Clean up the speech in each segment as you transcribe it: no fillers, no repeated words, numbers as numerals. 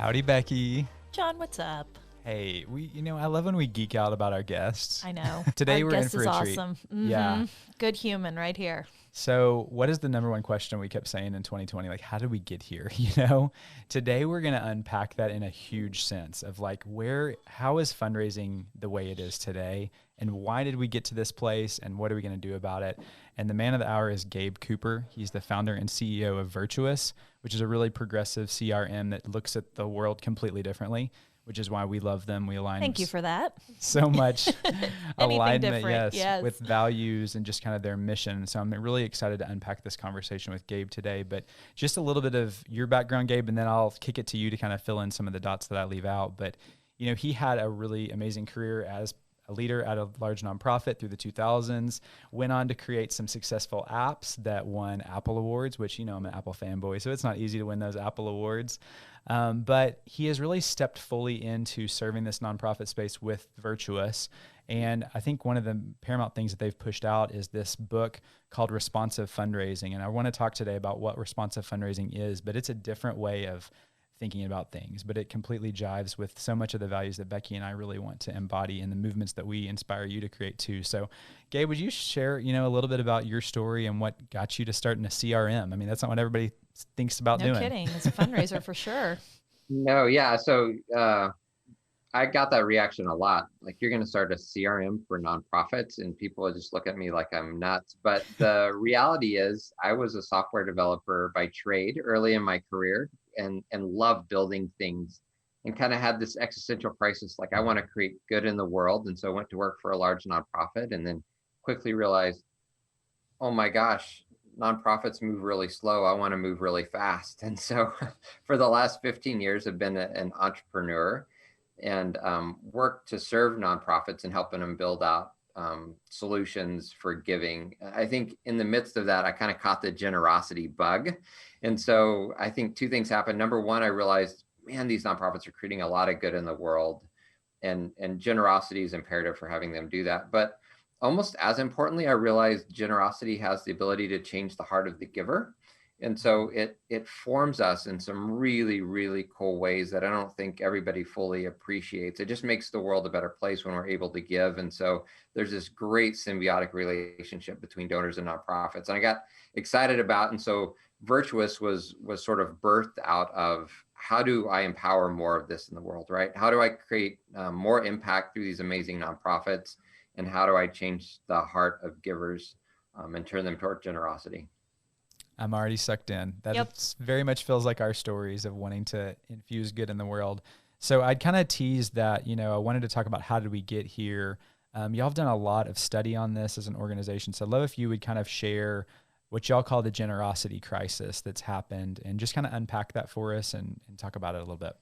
Howdy, Becky. John, what's up? Hey, I love when we geek out about our guests. I know. Today Our we're in guest for is a awesome. treat. Yeah. Good human right here. So what is the number one question we kept saying in 2020? Like, how did we get here? Today we're going to unpack that in a huge sense of like how is fundraising the way it is today? And why did we get to this place? And what are we going to do about it? And the man of the hour is Gabe Cooper. He's the founder and CEO of Virtuous, which is a really progressive CRM that looks at the world completely differently, which is why we love them. We align. Thank you for that. So much alignment, yes, with values and just kind of their mission. So I'm really excited to unpack this conversation with Gabe today. But just a little bit of your background, Gabe, and then I'll kick it to you to kind of fill in some of the dots that I leave out. But he had a really amazing career as a leader at a large nonprofit through the 2000s, went on to create some successful apps that won Apple Awards, which, I'm an Apple fanboy, so it's not easy to win those Apple Awards. But he has really stepped fully into serving this nonprofit space with Virtuous. And I think one of the paramount things that they've pushed out is this book called Responsive Fundraising. And I want to talk today about what responsive fundraising is, but it's a different way of thinking about things, but it completely jives with so much of the values that Becky and I really want to embody in the movements that we inspire you to create too. So Gabe, would you share, a little bit about your story and what got you to start in a CRM? I mean, that's not what everybody thinks about doing. No kidding. It's a fundraiser for sure. No, yeah. So I got that reaction a lot. Like, you're going to start a CRM for nonprofits, and people just look at me like I'm nuts. But the reality is I was a software developer by trade early in my career and loved building things and kind of had this existential crisis. Like, I want to create good in the world. And so I went to work for a large nonprofit and then quickly realized, oh my gosh, nonprofits move really slow. I want to move really fast. And so for the last 15 years, I've been an entrepreneur and worked to serve nonprofits and helping them build out solutions for giving. I think in the midst of that, I kind of caught the generosity bug. And so I think two things happened. Number one, I realized, man, these nonprofits are creating a lot of good in the world, and generosity is imperative for having them do that. But almost as importantly, I realized generosity has the ability to change the heart of the giver. And so it forms us in some really, really cool ways that I don't think everybody fully appreciates. It just makes the world a better place when we're able to give. And so there's this great symbiotic relationship between donors and nonprofits. And I got excited about, and so Virtuous was sort of birthed out of, how do I empower more of this in the world, right? How do I create more impact through these amazing nonprofits? And how do I change the heart of givers and turn them toward generosity? I'm already sucked in. That very much feels like our stories of wanting to infuse good in the world. So I'd kind of tease that, I wanted to talk about how did we get here. Y'all have done a lot of study on this as an organization. So I'd love if you would kind of share what y'all call the generosity crisis that's happened and just kind of unpack that for us and talk about it a little bit.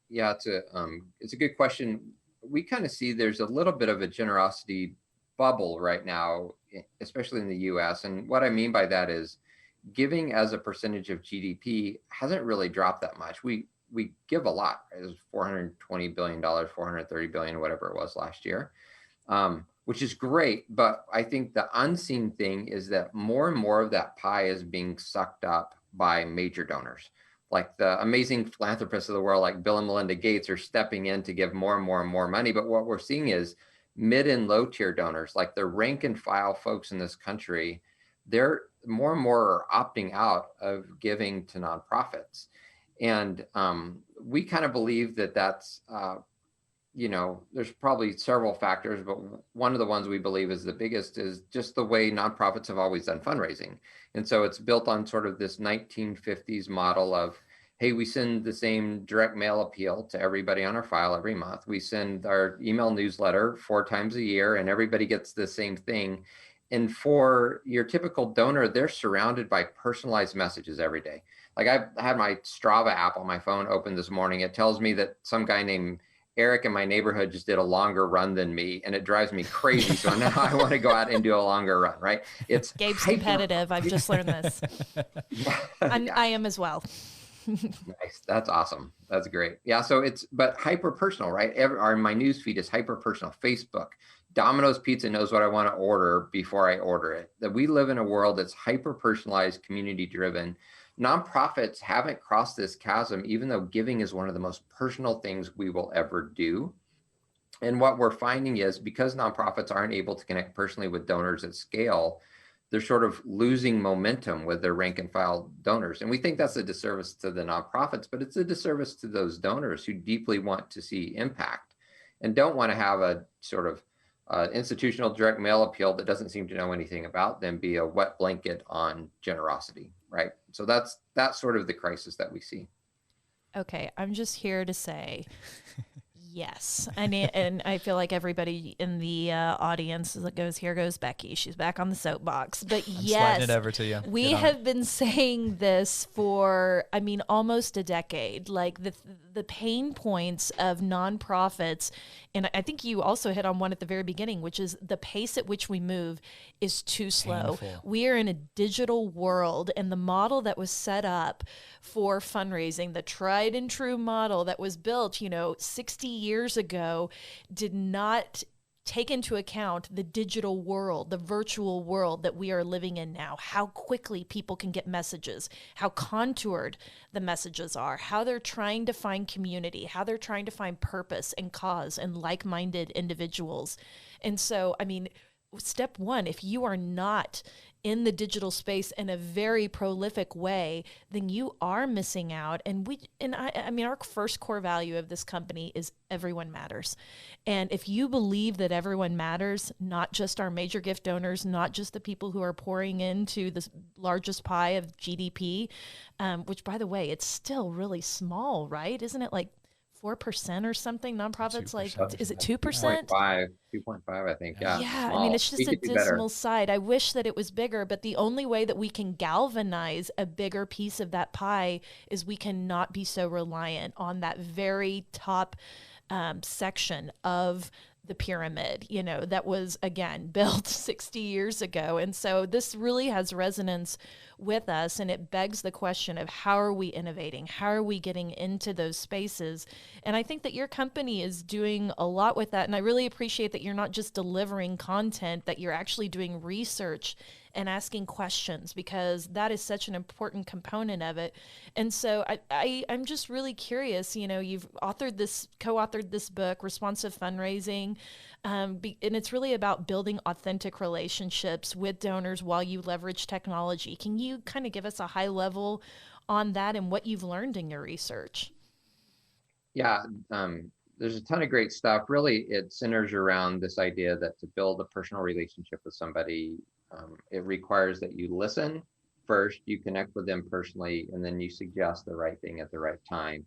Yeah, it's a good question. We kind of see there's a little bit of a generosity bubble right now, especially in the US. And what I mean by that is giving as a percentage of GDP hasn't really dropped that much. We give a lot. It was $420 billion, $430 billion, whatever it was last year, which is great. But I think the unseen thing is that more and more of that pie is being sucked up by major donors. Like the amazing philanthropists of the world, like Bill and Melinda Gates, are stepping in to give more and more and more money. But what we're seeing is mid and low tier donors, like the rank and file folks in this country, they're more and more are opting out of giving to nonprofits. And we kind of believe that that's, there's probably several factors, but one of the ones we believe is the biggest is just the way nonprofits have always done fundraising. And so it's built on sort of this 1950s model of, hey, we send the same direct mail appeal to everybody on our file every month. We send our email newsletter 4 times a year and everybody gets the same thing. And for your typical donor, they're surrounded by personalized messages every day. Like, I had my Strava app on my phone open this morning. It tells me that some guy named Eric in my neighborhood just did a longer run than me, and it drives me crazy. So now I want to go out and do a longer run, right? It's Gabe's competitive. I've just learned this. I am as well. Nice. That's awesome. That's great. Yeah. So but hyper personal, right? My news feed is hyper personal. Facebook, Domino's Pizza knows what I want to order before I order it. That we live in a world that's hyper-personalized, community-driven. Nonprofits haven't crossed this chasm, even though giving is one of the most personal things we will ever do. And what we're finding is because nonprofits aren't able to connect personally with donors at scale, they're sort of losing momentum with their rank and file donors. And we think that's a disservice to the nonprofits, but it's a disservice to those donors who deeply want to see impact and don't want to have a sort of institutional direct mail appeal that doesn't seem to know anything about them be a wet blanket on generosity, right? So that's sort of the crisis that we see. Okay, I'm just here to say yes. And I feel like everybody in the audience that goes, here goes Becky. She's back on the soapbox. But I'm yes, sliding it over to you. we have been saying this for, almost a decade. Like the pain points of nonprofits, and I think you also hit on one at the very beginning, which is the pace at which we move is too slow. Painful. We are in a digital world, and the model that was set up for fundraising, the tried and true model that was built, 60 years ago, did not take into account the digital world, the virtual world that we are living in now, how quickly people can get messages, how contoured the messages are, how they're trying to find community, how they're trying to find purpose and cause and like-minded individuals. And so, step one, if you are not in the digital space in a very prolific way, then you are missing out. And our first core value of this company is everyone matters. And if you believe that everyone matters, not just our major gift donors, not just the people who are pouring into the largest pie of GDP, which, by the way, it's still really small, right? Isn't it like 4% or something? Nonprofits, 2%. Is it 2%? 2.5, I think. Yeah. Yeah, it's just a dismal side. I wish that it was bigger, but the only way that we can galvanize a bigger piece of that pie is we cannot be so reliant on that very top section of the pyramid, that was, again, built 60 years ago. And so this really has resonance with us, and it begs the question of how are we innovating? How are we getting into those spaces? And I think that your company is doing a lot with that. And I really appreciate that you're not just delivering content, that you're actually doing research and asking questions, because that is such an important component of it. And so I'm just really curious, you've co-authored this book, Responsive Fundraising, and it's really about building authentic relationships with donors while you leverage technology. Can you kind of give us a high level on that and what you've learned in your research? Yeah, there's a ton of great stuff. Really, it centers around this idea that to build a personal relationship with somebody, it requires that you listen first, you connect with them personally, and then you suggest the right thing at the right time.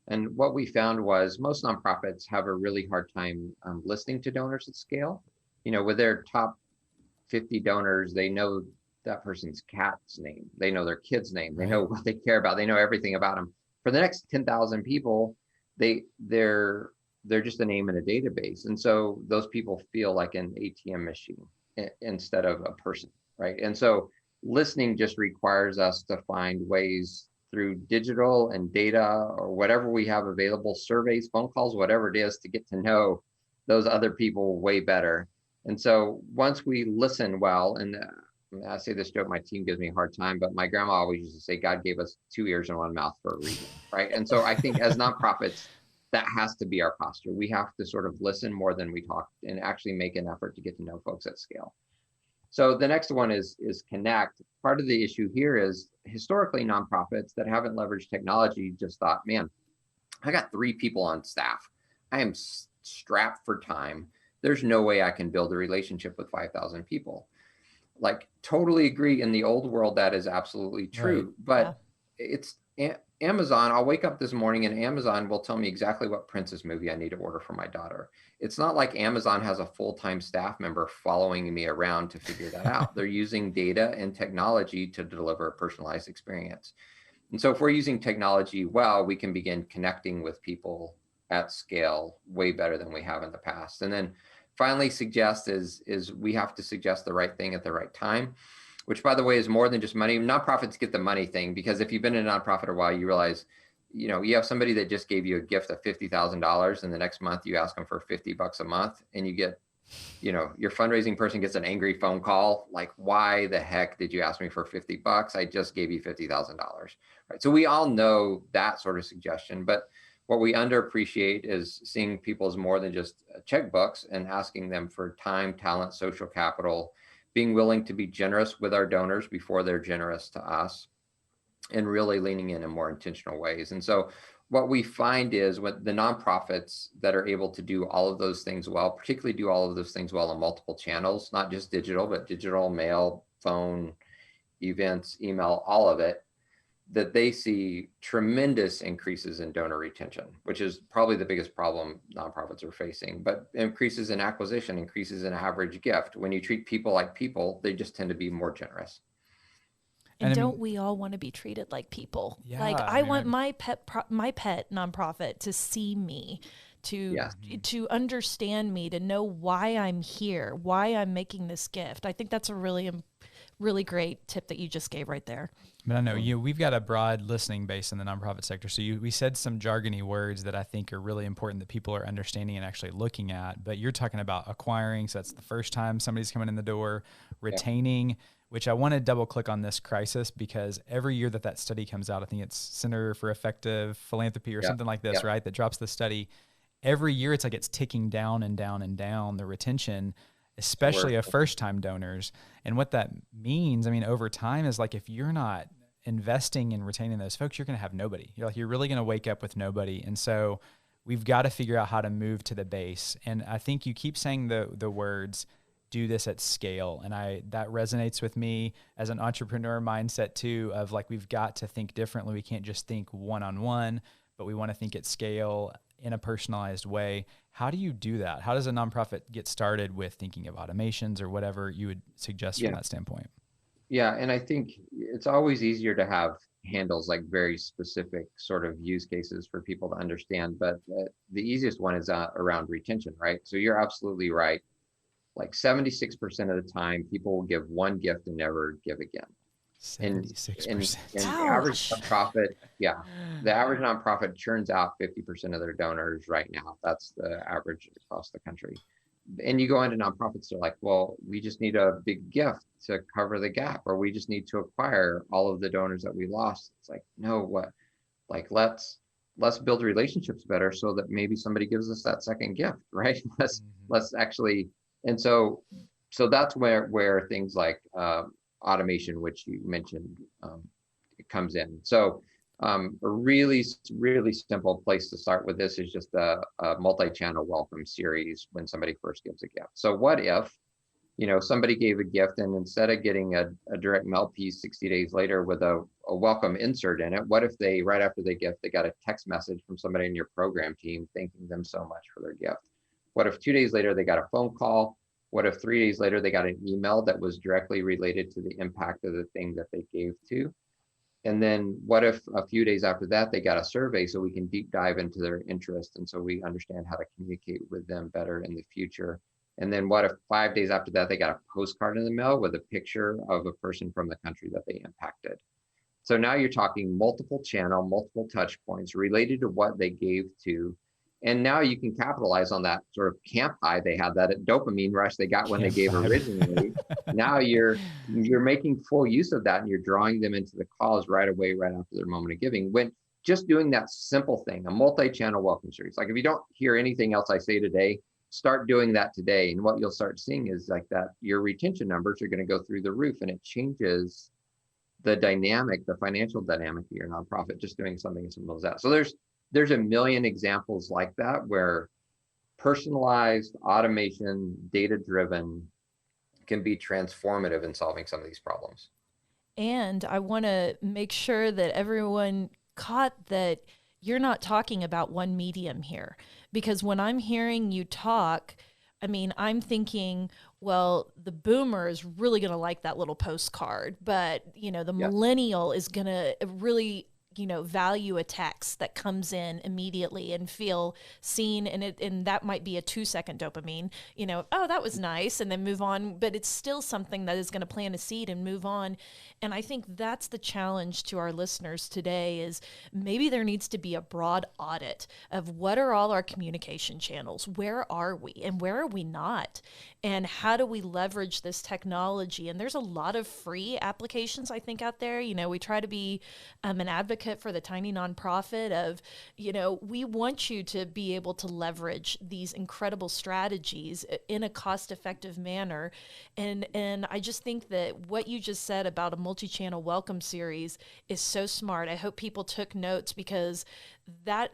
And what we found was most nonprofits have a really hard time listening to donors at scale. With their top 50 donors, they know that person's cat's name, they know their kid's name, they know what they care about, they know everything about them. For the next 10,000 people, they're just a name in a database. And so those people feel like an ATM machine instead of a person, right? And so listening just requires us to find ways through digital and data or whatever we have available, surveys, phone calls, whatever it is, to get to know those other people way better. And so once we listen well, and I say this joke, my team gives me a hard time, but my grandma always used to say, God gave us 2 ears and 1 mouth for a reason, right? And so I think as nonprofits, that has to be our posture. We have to sort of listen more than we talk and actually make an effort to get to know folks at scale. So the next one is connect. Part of the issue here is historically nonprofits that haven't leveraged technology just thought, man, I got 3 people on staff. I am strapped for time. There's no way I can build a relationship with 5,000 people. Like, totally agree, in the old world, that is absolutely true. Right. But it's Amazon. I'll wake up this morning and Amazon will tell me exactly what princess movie I need to order for my daughter. It's not like Amazon has a full-time staff member following me around to figure that out. They're using data and technology to deliver a personalized experience. And so if we're using technology well, we can begin connecting with people at scale way better than we have in the past. And then finally, suggest is we have to suggest the right thing at the right time, which, by the way, is more than just money. Nonprofits get the money thing, because if you've been in a nonprofit a while, you realize, you have somebody that just gave you a gift of $50,000, and the next month you ask them for $50 a month and you get your fundraising person gets an angry phone call, like, why the heck did you ask me for $50? I just gave you $50,000, right? So we all know that sort of suggestion, but what we underappreciate is seeing people as more than just checkbooks and asking them for time, talent, social capital, being willing to be generous with our donors before they're generous to us, and really leaning in more intentional ways. And so what we find is when the nonprofits that are able to do all of those things well, particularly do all of those things well on multiple channels, not just digital, but digital, mail, phone, events, email, all of it, that they see tremendous increases in donor retention, which is probably the biggest problem nonprofits are facing, but increases in acquisition, increases in average gift. When you treat people like people, they just tend to be more generous. And don't we all want to be treated like people? Yeah, like I want my pet nonprofit to see me, to understand me, to know why I'm here, why I'm making this gift. I think that's a really great tip that you just gave right there. But I know we've got a broad listening base in the nonprofit sector. So we said some jargony words that I think are really important that people are understanding and actually looking at. But you're talking about acquiring. So that's the first time somebody's coming in the door, retaining, which I want to double click on this crisis, because every year that study comes out, I think it's Center for Effective Philanthropy or something like this, right? That drops the study. Every year it's like it's ticking down and down and down, the retention, especially of first-time donors. And what that means, I mean, over time is like, if you're not investing in retaining those folks, you're going to have nobody. You're really going to wake up with nobody. And so we've got to figure out how to move to the base. And I think you keep saying the words, do this at scale. And that resonates with me as an entrepreneur mindset too, of like, we've got to think differently. We can't just think one-on-one, but we want to think at scale in a personalized way. How do you do that? How does a nonprofit get started with thinking of automations or whatever you would suggest from that standpoint? Yeah, and I think it's always easier to have handles, like very specific sort of use cases for people to understand. But the easiest one is around retention, right? So you're absolutely right. Like 76% of the time, people will give one gift and never give again. 76%. And the average nonprofit, the average nonprofit churns out 50% of their donors right now. That's the average across the country. And you go into nonprofits, they're like, well, we just need a big gift to cover the gap, or we just need to acquire all of the donors that we lost. It's like, no, what? Like, let's build relationships better so that maybe somebody gives us that second gift, right? Let's actually, and so that's where things like automation, which you mentioned, it comes in. So a really simple place to start with this is just a multi-channel welcome series when somebody first gives a gift. So what if, somebody gave a gift, and instead of getting a direct mail piece 60 days later with a welcome insert in it, what if they, right after they gift, they got a text message from somebody in your program team thanking them so much for their gift? What if 2 days later they got a phone call? What if 3 days later they got an email that was directly related to the impact of the thing that they gave to? And then what if a few days after that, they got a survey so we can deep dive into their interest, and so we understand how to communicate with them better in the future? And then what if 5 days after that, they got a postcard in the mail with a picture of a person from the country that they impacted? So now you're talking multiple channel, multiple touch points related to what they gave to. And now you can capitalize on that sort of camp high they had, that dopamine rush they got when they gave originally. Now you're making full use of that, and you're drawing them into the cause right away, right after their moment of giving. When just doing that simple thing, a multi-channel welcome series. Like, if you don't hear anything else I say today, start doing that today. And what you'll start seeing is like that your retention numbers are going to go through the roof, and it changes the dynamic, the financial dynamic of your nonprofit, just doing something as simple as that. So there's a million examples like that where personalized automation, data-driven, can be transformative in solving some of these problems. And I want to make sure that everyone caught that you're not talking about one medium here, because when I'm hearing you talk, I mean, I'm thinking, well, the boomer is really going to like that little postcard, but the millennial is going to really value a text that comes in immediately and feel seen, and that might be a 2-second dopamine, oh, that was nice, and then move on, but it's still something that is going to plant a seed and move on. And I think that's the challenge to our listeners today, is maybe there needs to be a broad audit of what are all our communication channels, where are we and where are we not, and how do we leverage this technology. And there's a lot of free applications, I think, out there. We try to be an advocate for the tiny nonprofit of, we want you to be able to leverage these incredible strategies in a cost-effective manner. And I just think that what you just said about a multi-channel welcome series is so smart. I hope people took notes, because that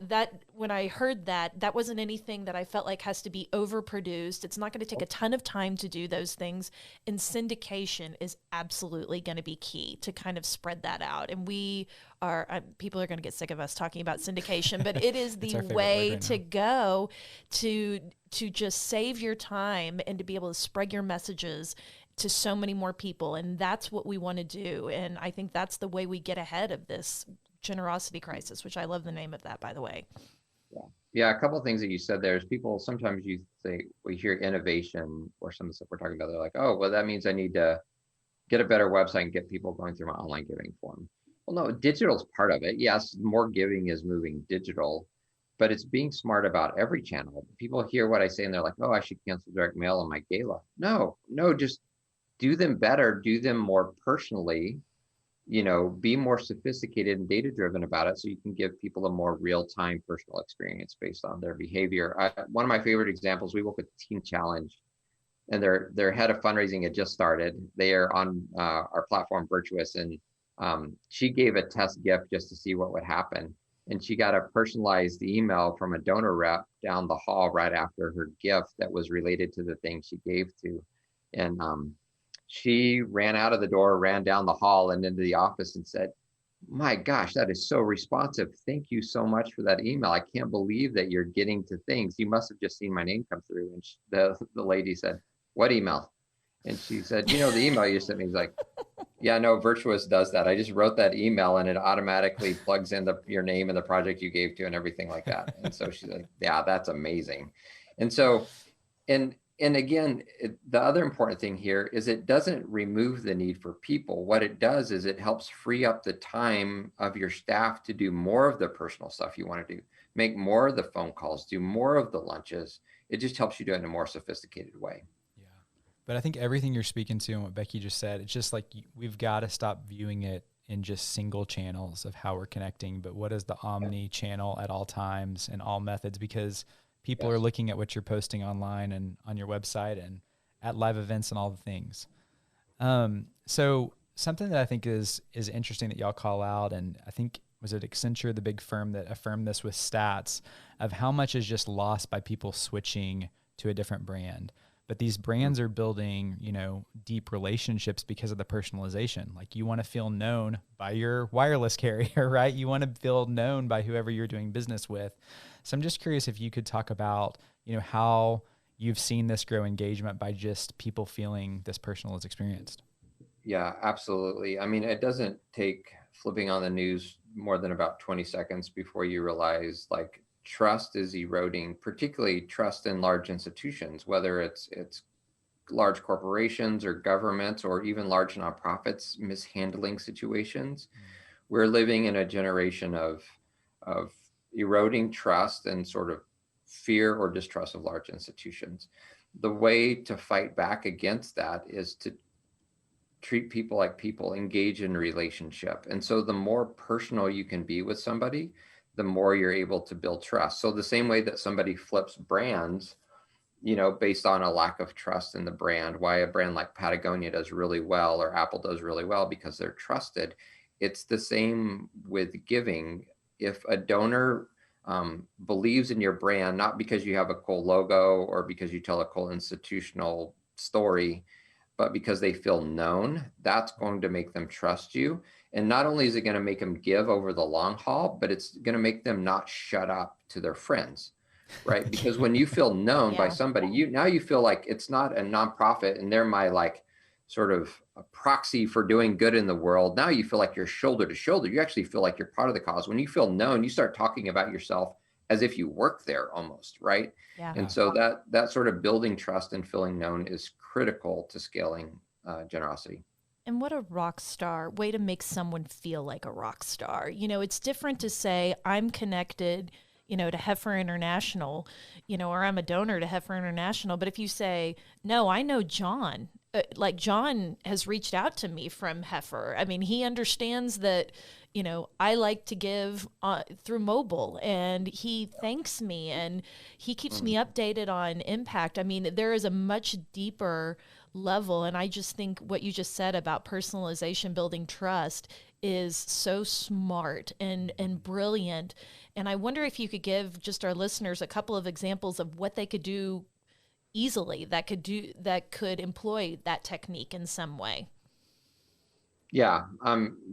when I heard that wasn't anything that I felt like has to be overproduced. It's not going to take a ton of time to do those things, and syndication is absolutely going to be key to kind of spread that out. And we are people are going to get sick of us talking about syndication, but it is the way to go to just save your time and to be able to spread your messages to so many more people. And that's what we want to do. And I think that's the way we get ahead of this generosity crisis, which I love the name of that, by the way. Yeah. A couple of things that you said there is, people, sometimes we hear innovation or some of the stuff we're talking about. They're like, oh, well, that means I need to get a better website and get people going through my online giving form. Well, no, digital is part of it. Yes, more giving is moving digital, but it's being smart about every channel. People hear what I say and they're like, oh, I should cancel direct mail on my gala. No, just do them better, do them more personally, be more sophisticated and data-driven about it, so you can give people a more real-time personal experience based on their behavior. One of my favorite examples, we work with Teen Challenge, and their head of fundraising had just started. They are on our platform, Virtuous, and she gave a test gift just to see what would happen. And she got a personalized email from a donor rep down the hall right after her gift that was related to the thing she gave to. And she ran out of the door, ran down the hall and into the office and said, my gosh, that is so responsive. Thank you so much for that email. I can't believe that you're getting to things. You must have just seen my name come through. And the lady said, what email? And she said, the email you sent me. He's like, yeah, no, Virtuous does that. I just wrote that email and it automatically plugs in your name and the project you gave to and everything like that. And so she's like, yeah, that's amazing. And so, and again, the other important thing here is it doesn't remove the need for people. What it does is it helps free up the time of your staff to do more of the personal stuff you want to do, make more of the phone calls, do more of the lunches. It just helps you do it in a more sophisticated way. Yeah. But I think everything you're speaking to and what Becky just said, it's just like we've got to stop viewing it in just single channels of how we're connecting, but what is the omni channel at all times and all methods, because people are looking at what you're posting online and on your website and at live events and all the things. So something that I think is interesting that y'all call out, and I think, was it Accenture, the big firm that affirmed this with stats of how much is just lost by people switching to a different brand. But these brands are building, deep relationships because of the personalization. Like, you want to feel known by your wireless carrier, right? You want to feel known by whoever you're doing business with. So I'm just curious if you could talk about, how you've seen this grow engagement by just people feeling this personal is experienced. Yeah, absolutely. I mean, it doesn't take flipping on the news more than about 20 seconds before you realize, like, trust is eroding, particularly trust in large institutions, whether it's large corporations or governments or even large nonprofits mishandling situations. We're living in a generation of eroding trust and sort of fear or distrust of large institutions. The way to fight back against that is to treat people like people, engage in relationship. And so the more personal you can be with somebody, the more you're able to build trust. So the same way that somebody flips brands, based on a lack of trust in the brand, why a brand like Patagonia does really well or Apple does really well, because they're trusted. It's the same with giving. If a donor believes in your brand, not because you have a cool logo or because you tell a cool institutional story, but because they feel known, that's going to make them trust you. And not only is it going to make them give over the long haul, but it's going to make them not shut up to their friends, right? Because when you feel known by somebody, you feel like it's not a nonprofit and they're my like sort of a proxy for doing good in the world. Now you feel like you're shoulder to shoulder. You actually feel like you're part of the cause. When you feel known, you start talking about yourself as if you work there almost, right? Yeah. And so that sort of building trust and feeling known is critical to scaling generosity. And what a rock star way to make someone feel like a rock star. It's different to say, I'm connected, to Heifer International, or I'm a donor to Heifer International. But if you say, no, I know John, like John has reached out to me from Heifer. I mean, he understands that, I like to give through mobile, and he thanks me and he keeps me updated on impact. I mean, there is a much deeper level. And I just think what you just said about personalization, building trust is so smart and brilliant. And I wonder if you could give just our listeners a couple of examples of what they could do easily that could employ that technique in some way. Yeah,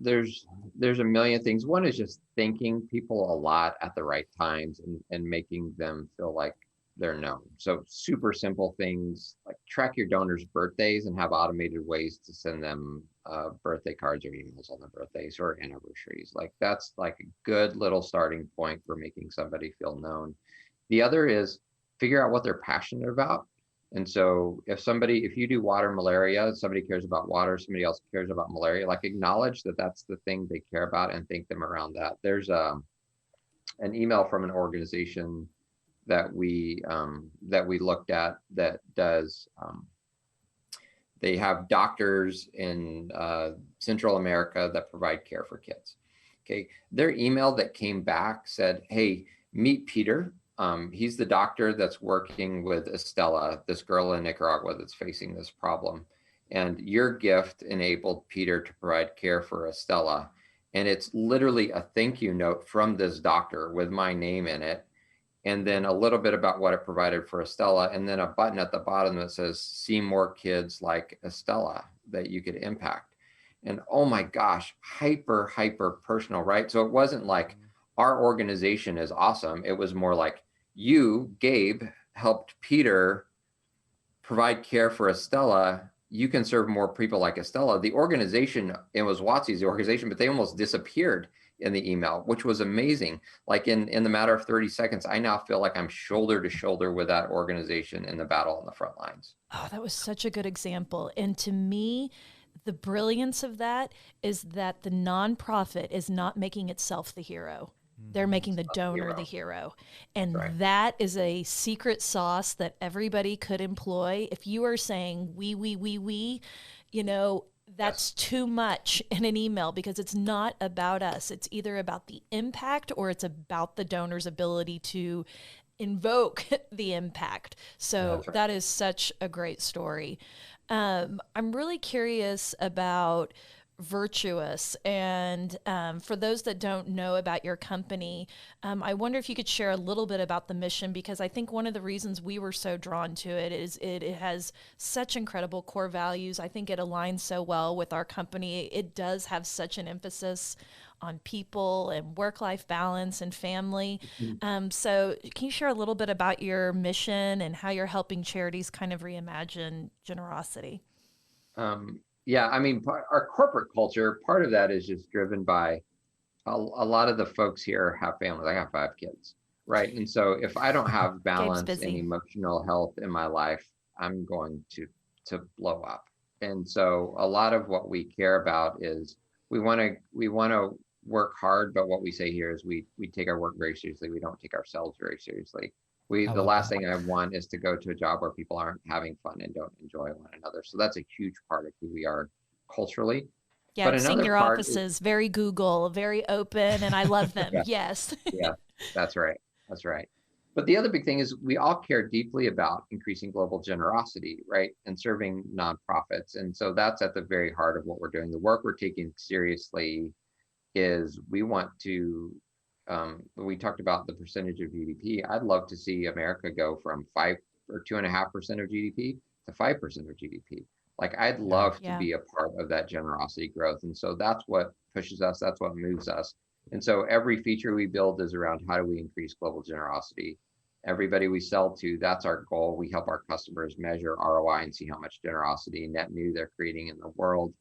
there's a million things. One is just thanking people a lot at the right times and making them feel like they're known. So super simple things like track your donors' birthdays and have automated ways to send them birthday cards or emails on their birthdays or anniversaries. Like that's like a good little starting point for making somebody feel known. The other is figure out what they're passionate about. And so if you do water malaria, somebody cares about water, somebody else cares about malaria, like acknowledge that that's the thing they care about and thank them around that. There's an email from an organization that we looked at that does, they have doctors in Central America that provide care for kids. Okay, their email that came back said, hey, meet Peter. He's the doctor that's working with Estella, this girl in Nicaragua that's facing this problem. And your gift enabled Peter to provide care for Estella. And it's literally a thank you note from this doctor with my name in it. And then a little bit about what it provided for Estella. And then a button at the bottom that says, see more kids like Estella that you could impact. And oh my gosh, hyper personal, right? So it wasn't like our organization is awesome. It was more like, you, Gabe, helped Peter provide care for Estella. You can serve more people like Estella. The organization, it was WotC's the organization, but they almost disappeared in the email, which was amazing. Like in the matter of 30 seconds, I now feel like I'm shoulder to shoulder with that organization in the battle on the front lines. Oh, that was such a good example. And to me, the brilliance of that is that the nonprofit is not making itself the hero. They're making the donor the hero. And that is a secret sauce that everybody could employ. If you are saying we, that's too much in an email because it's not about us. It's either about the impact or it's about the donor's ability to invoke the impact. So that is such a great story. I'm really curious about Virtuous. And for those that don't know about your company, I wonder if you could share a little bit about the mission, because I think one of the reasons we were so drawn to it is it has such incredible core values. I think it aligns so well with our company. It does have such an emphasis on people and work-life balance and family. So can you share a little bit about your mission and how you're helping charities kind of reimagine generosity? Yeah, I mean, our corporate culture, part of that is just driven by a lot of the folks here have families. I have 5 kids, right? And so if I don't have balance and emotional health in my life, I'm going to blow up. And so a lot of what we care about is we want to work hard, but what we say here is we take our work very seriously. We don't take ourselves very seriously. The last thing I want is to go to a job where people aren't having fun and don't enjoy one another. So that's a huge part of who we are culturally. Yeah, I've seen your offices, very Google, very open, and I love them. Yes. Yeah, that's right. That's right. But the other big thing is we all care deeply about increasing global generosity, right? And serving nonprofits. And so that's at the very heart of what we're doing. The work we're taking seriously is we want to we talked about the percentage of GDP. I'd love to see America go from 5 or 2.5% of GDP to 5% of GDP. Like I'd love to be a part of that generosity growth. And so that's what pushes us. That's what moves us. And so every feature we build is around how do we increase global generosity everybody we sell to, that's our goal. We help our customers measure ROI and see how much generosity, net new they're creating in the world.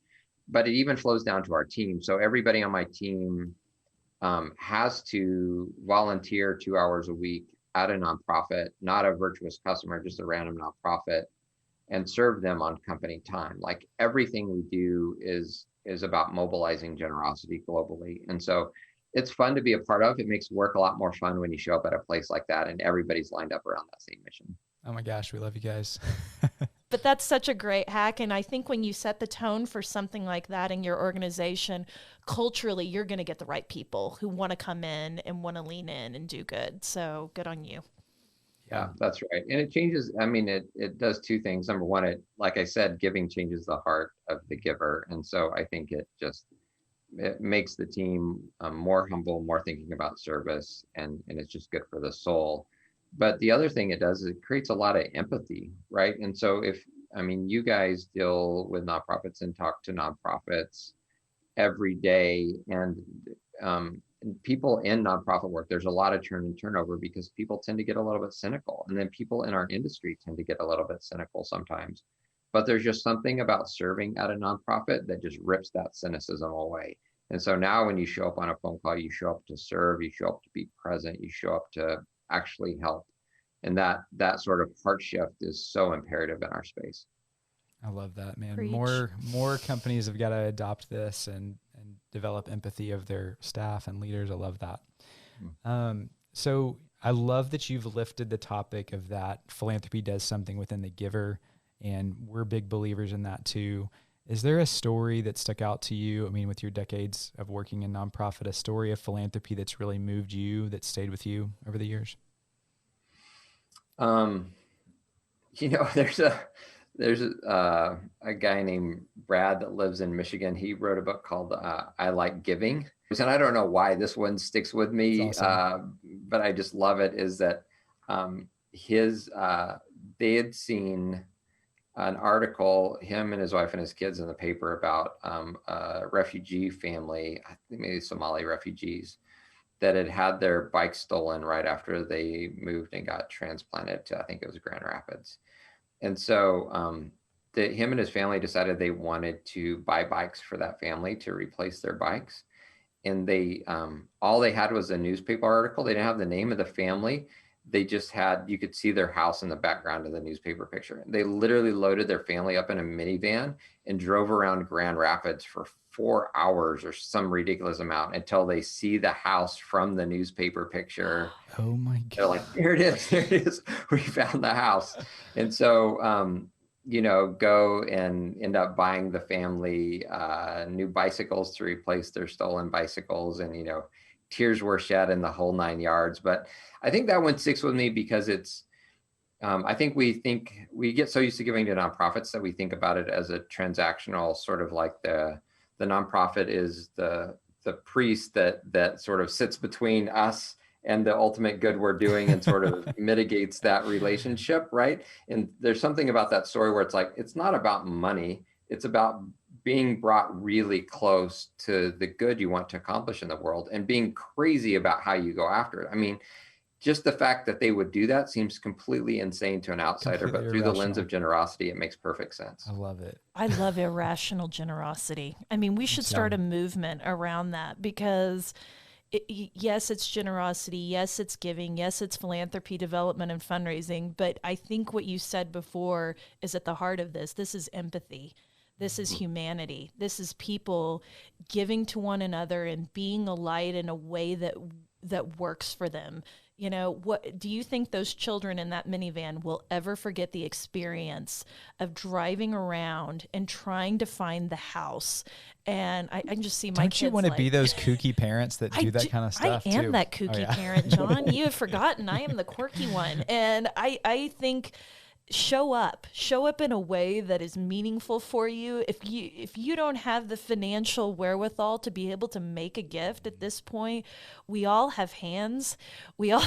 But it even flows down to our team. So everybody on my team has to volunteer 2 hours a week at a nonprofit, not a virtuous customer, just a random nonprofit, and serve them on company time. Like everything we do is about mobilizing generosity globally. And so it's fun to be a part of. It makes work a lot more fun when you show up at a place like that and everybody's lined up around that same mission. Oh my gosh, we love you guys. But that's such a great hack. And I think when you set the tone for something like that in your organization, culturally, you're going to get the right people who want to come in and want to lean in and do good. So good on you. Yeah, that's right. And it changes. I mean, it does two things. Number one, like I said, giving changes the heart of the giver. And so I think it makes the team more humble, more thinking about service, and it's just good for the soul. But the other thing it does is it creates a lot of empathy, right? And so you guys deal with nonprofits and talk to nonprofits every day, and people in nonprofit work, there's a lot of churn and turnover because people tend to get a little bit cynical, and then people in our industry tend to get a little bit cynical sometimes. But there's just something about serving at a nonprofit that just rips that cynicism away. And so now when you show up on a phone call, you show up to serve, you show up to be present, you show up to actually help. And that sort of heart shift is so imperative in our space. I love that, man. Preach. More companies have got to adopt this and develop empathy of their staff and leaders. I love that. So I love that you've lifted the topic of that philanthropy does something within the giver, and we're big believers in that too. Is there a story that stuck out to you? I mean, with your decades of working in nonprofit, a story of philanthropy that's really moved you, that stayed with you over the years? There's a guy named Brad that lives in Michigan. He wrote a book called I Like Giving. And I don't know why this one sticks with me, awesome. But I just love it, is that they had seen an article, him and his wife and his kids, in the paper about a refugee family, I think maybe Somali refugees, that had their bike stolen right after they moved and got transplanted to, I think it was Grand Rapids. And so him and his family decided they wanted to buy bikes for that family to replace their bikes. And they all they had was a newspaper article. They didn't have the name of the family. They just you could see their house in the background of the newspaper picture. They literally loaded their family up in a minivan and drove around Grand Rapids for 4 hours or some ridiculous amount until they see the house from the newspaper picture. Oh my God. They're like, there it is. We found the house. And so, go and end up buying the family new bicycles to replace their stolen bicycles. And, tears were shed in the whole 9 yards. But I think that one sticks with me because it's, I think we get so used to giving to nonprofits that we think about it as a transactional, sort of like the nonprofit is the priest that sort of sits between us and the ultimate good we're doing and sort of mitigates that relationship, right? And there's something about that story where it's like, it's not about money, it's about being brought really close to the good you want to accomplish in the world and being crazy about how you go after it. I mean, just the fact that they would do that seems completely insane to an outsider, completely but through irrational. The lens of generosity, it makes perfect sense. I love it. I love irrational generosity. I mean, we should start a movement around that because yes, it's generosity. Yes, it's giving. Yes, it's philanthropy, development, and fundraising. But I think what you said before is at the heart of this. This is empathy. This is humanity. This is people giving to one another and being a light in a way that works for them. What do you think those children in that minivan will ever forget the experience of driving around and trying to find the house? And I just see my kids. Don't you want to be those kooky parents that do that kind of stuff too? I am that kooky parent, John. You have forgotten. I am the quirky one. And I think show up in a way that is meaningful for you. If you don't have the financial wherewithal to be able to make a gift at this point, we all have hands. We all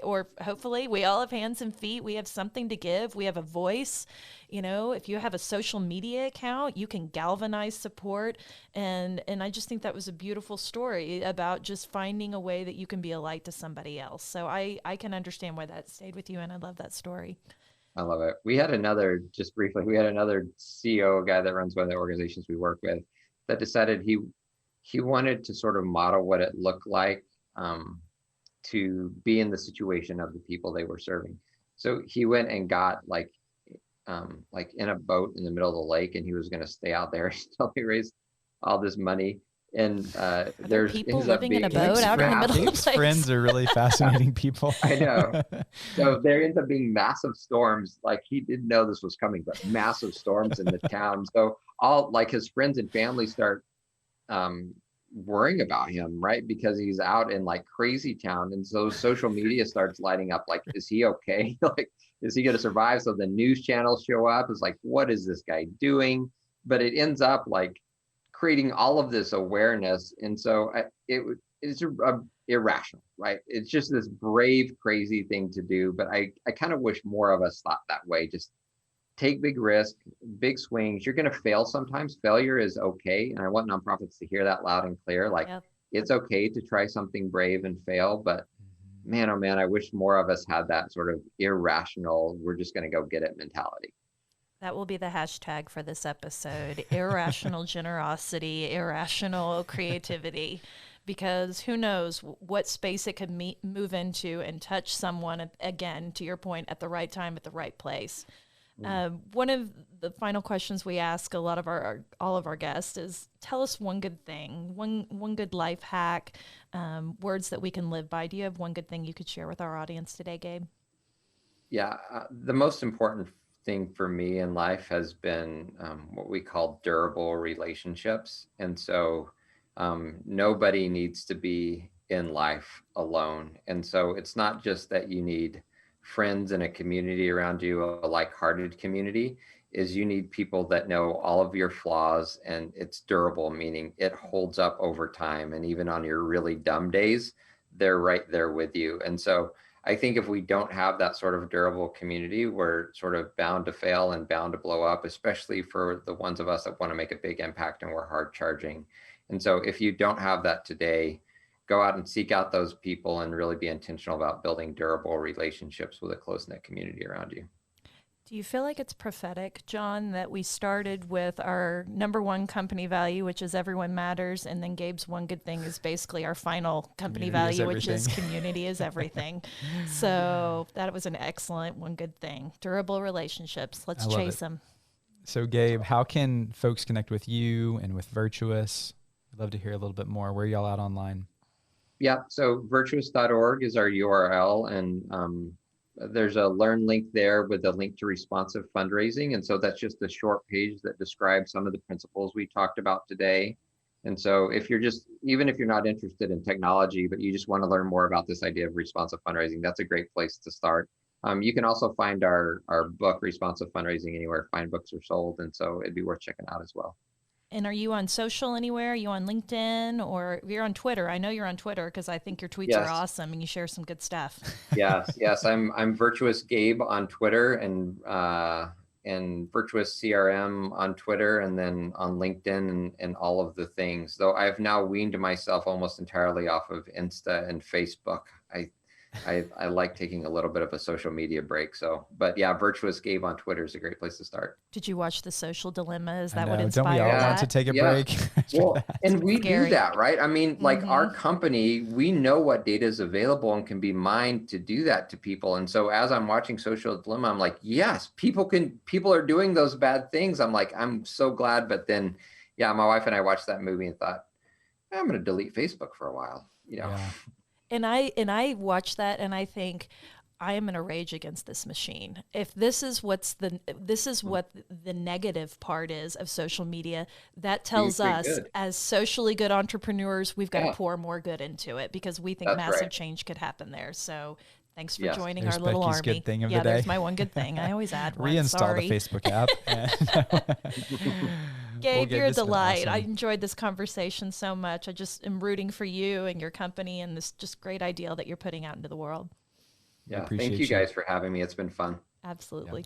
or hopefully we all have hands and feet. We have something to give. We have a voice. You know, if you have a social media account, you can galvanize support. And I just think that was a beautiful story about just finding a way that you can be a light to somebody else. So I can understand why that stayed with you, and I love that story. I love it. We had another, just briefly, we had another CEO guy that runs one of the organizations we work with that decided he wanted to sort of model what it looked like to be in the situation of the people they were serving. So he went and got like in a boat in the middle of the lake, and he was going to stay out there until he raised all this money. And there's people living in a boat out in the middle of the lake. Friends are really fascinating people. I know. So there ends up being massive storms. Like, he didn't know this was coming, but massive storms in the town. So all like his friends and family start worrying about him, right? Because he's out in like crazy town. And so social media starts lighting up. Like, is he okay? Like, is he going to survive? So the news channels show up. It's like, what is this guy doing? But it ends up like creating all of this awareness. And so it's irrational, right? It's just this brave, crazy thing to do. But I kind of wish more of us thought that way. Just take big risk, big swings. You're going to fail sometimes. Failure is okay. And I want nonprofits to hear that loud and clear. Like, It's okay to try something brave and fail. But man, oh man, I wish more of us had that sort of irrational, we're just going to go get it mentality. That will be the hashtag for this episode: irrational generosity, irrational creativity, because who knows what space it could move into and touch someone, again, to your point, at the right time, at the right place. One of the final questions we ask all of our guests is, tell us one good thing, one good life hack, words that we can live by. Do you have one good thing you could share with our audience today, Gabe? Yeah, the most important thing for me in life has been what we call durable relationships. And so nobody needs to be in life alone. And so it's not just that you need friends and a community around you, a like-hearted community, is you need people that know all of your flaws, and it's durable, meaning it holds up over time. And even on your really dumb days, they're right there with you. And so I think if we don't have that sort of durable community, we're sort of bound to fail and bound to blow up, especially for the ones of us that want to make a big impact and we're hard charging. And so if you don't have that today, go out and seek out those people and really be intentional about building durable relationships with a close-knit community around you. Do you feel like it's prophetic, John, that we started with our number one company value, which is everyone matters, and then Gabe's one good thing is basically our final company value, which is community is everything. So that was an excellent one good thing. Durable relationships. Let's chase them. So Gabe, how can folks connect with you and with Virtuous? I'd love to hear a little bit more. Where are y'all out online? Yeah, so virtuous.org is our URL, and there's a learn link there with a link to responsive fundraising. And so that's just a short page that describes some of the principles we talked about today. And so if you're even if you're not interested in technology, but you just want to learn more about this idea of responsive fundraising, that's a great place to start. You can also find our book, Responsive Fundraising, anywhere fine books are sold. And so it'd be worth checking out as well. And are you on social anywhere? Are you on LinkedIn, or you're on Twitter? I know you're on Twitter because I think your tweets are awesome and you share some good stuff. Yes. I'm Virtuous Gabe on Twitter, and Virtuous CRM on Twitter, and then on LinkedIn and all of the things. Though I've now weaned myself almost entirely off of Insta and Facebook. I like taking a little bit of a social media break. But yeah, Virtuous Gabe on Twitter is a great place to start. Did you watch The Social Dilemma? Is that what inspired that? Don't we all want to take a break? Well, and we do that, right? I mean, like our company, we know what data is available and can be mined to do that to people. And so as I'm watching Social Dilemma, I'm like, yes, people are doing those bad things. I'm like, I'm so glad. But then, my wife and I watched that movie and thought, I'm going to delete Facebook for a while, Yeah. And I watch that and I think, I am in a rage against this machine. If this is what the negative part is of social media, that tells us as socially good entrepreneurs, we've got to pour more good into it because we think massive change could happen there. So Thanks for Yes. joining There's our little Becky's army. good thing of yeah, the day. there's my one good thing. I always add one. Reinstall Sorry. the Facebook app. Gabe, Gabe, you're a this has been delight. I awesome. enjoyed this conversation so much. I just am rooting for you and your company and this just great ideal that you're putting out into the world. Yeah. appreciate Thank you you. guys for having me. It's been fun. Absolutely.